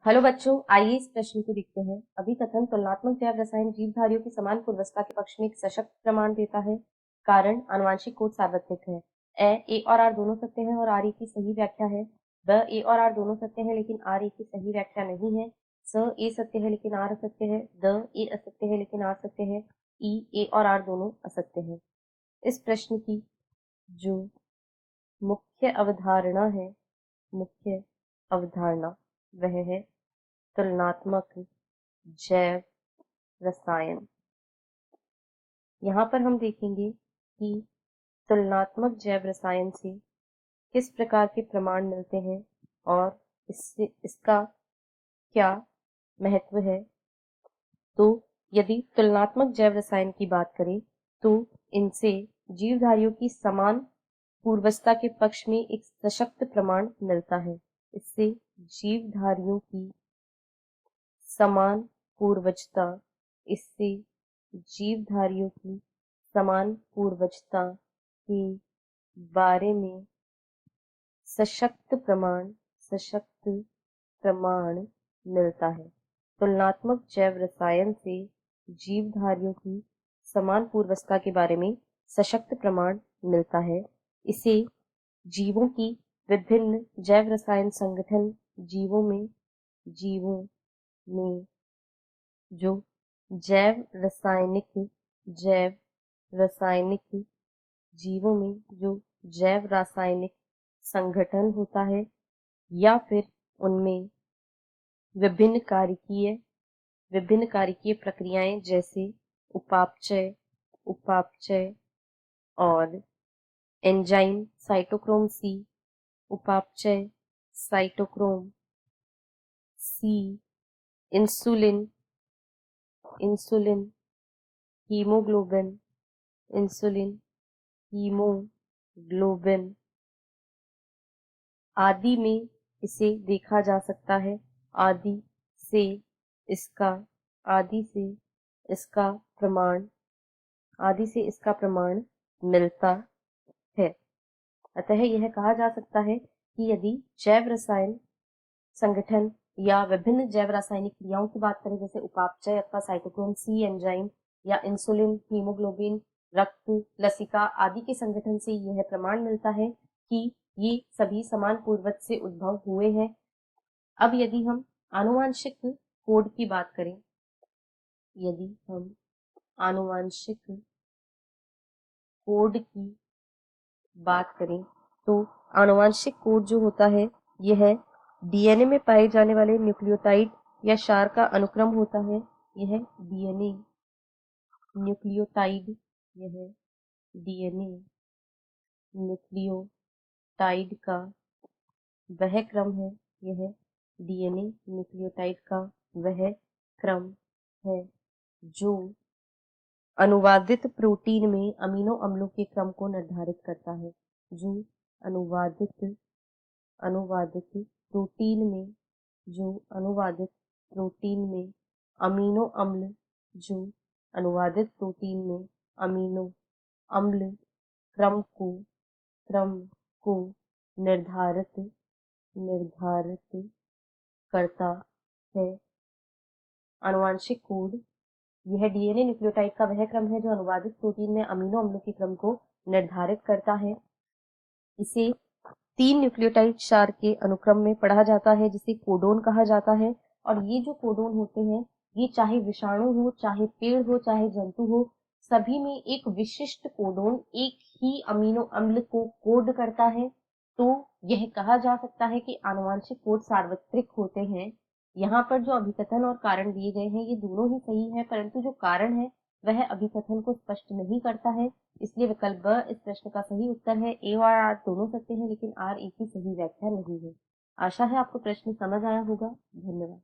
Hello बच्चों, आइए इस प्रश्न को देखते हैं। अभिकथन तुलनात्मक जैव रसायन जीवधारियों की समान पूर्वावस्था के पक्ष में एक सशक्त प्रमाण देता है। कारण आनुवांशिक कोड सार्वत्रिक है। ए और आर दोनों सत्य हैं और आर ए की सही व्याख्या है। ब ए और आर दोनों सत्य हैं लेकिन आर ए की सही व्याख्या नहीं है। स ए सत्य है लेकिन आर असत्य है। द ए असत्य है लेकिन आर सत्य है। ई ए और आर दोनों असत्य हैं। इस प्रश्न की जो मुख्य अवधारणा है, मुख्य अवधारणा वह है तुलनात्मक जैव रसायन। यहाँ पर हम देखेंगे कि तुलनात्मक जैव रसायन से किस प्रकार के प्रमाण मिलते हैं और इसका क्या महत्व है। तो यदि तुलनात्मक जैव रसायन की बात करें तो इनसे जीवधारियों की समान पूर्वावस्था के पक्ष में एक सशक्त प्रमाण मिलता है। इससे जीवधारियों की समान पूर्वावस्था इससे जीवधारियों की समान पूर्वावस्था के बारे में सशक्त प्रमाण मिलता है। तुलनात्मक जैव रसायन से जीवधारियों की समान पूर्वावस्था के बारे में सशक्त प्रमाण मिलता है। इसे जीवों की विभिन्न जैव रसायन संगठन जीवों में जो जैव रासायनिक जीवों में जो जैव रासायनिक संगठन होता है या फिर उनमें विभिन्न कार्यकीय प्रक्रियाएं जैसे उपापचय और एंजाइम साइटोक्रोम सी, उपापचय साइटोक्रोम सी, इंसुलिन हीमोग्लोबिन आदि में इसे देखा जा सकता है। आदि से इसका प्रमाण मिलता है। अतः यह कहा जा सकता है कि यदि जैव रसायन संगठन या विभिन्न जैव रासायनिक क्रियाओं की बात करें, जैसे उपापचय अथवा साइटोक्रोम सी एंजाइम या इंसुलिन, हीमोग्लोबिन, रक्त, लसिका आदि के संगठन से यह प्रमाण मिलता है कि ये सभी समान पूर्वज से उद्भव हुए हैं। अब यदि हम आनुवांशिक कोड की बात करें, तो आनुवांशिक कोड जो होता है यह डीएनए में पाए जाने वाले न्यूक्लियोटाइड या क्षार का अनुक्रम होता है। यह डीएनए न्यूक्लियोटाइड का वह क्रम है। यह डीएनए न्यूक्लियोटाइड का वह क्रम है जो अनुवादित प्रोटीन में अमीनो अम्लों के क्रम को निर्धारित करता है। जो अनुवादित प्रोटीन में अमीनो अम्ल क्रम को निर्धारित करता है। आनुवांशिक कोड यह डीएनए न्यूक्लियोटाइड का वह क्रम है जो अनुवादित प्रोटीन में अमीनो अम्लों के क्रम को निर्धारित करता है। इसे 3 न्यूक्लियोटाइड क्षार के अनुक्रम में पढ़ा जाता है जिसे कोडोन कहा जाता है। और ये जो कोडोन होते हैं, ये चाहे विषाणु हो, चाहे पेड़ हो, चाहे जंतु हो, सभी में एक विशिष्ट कोडोन एक ही अमीनो अम्ल को कोड करता है। तो यह कहा जा सकता है कि आनुवांशिक कोड सार्वत्रिक होते हैं। यहाँ पर जो अभिकथन और कारण दिए गए हैं ये दोनों ही सही है, परंतु जो कारण है वह अभिकथन को स्पष्ट नहीं करता है। इसलिए विकल्प ब इस प्रश्न का सही उत्तर है। ए और आर दोनों सत्य हैं लेकिन आर ए की सही व्याख्या नहीं है। आशा है आपको प्रश्न समझ आया होगा। धन्यवाद।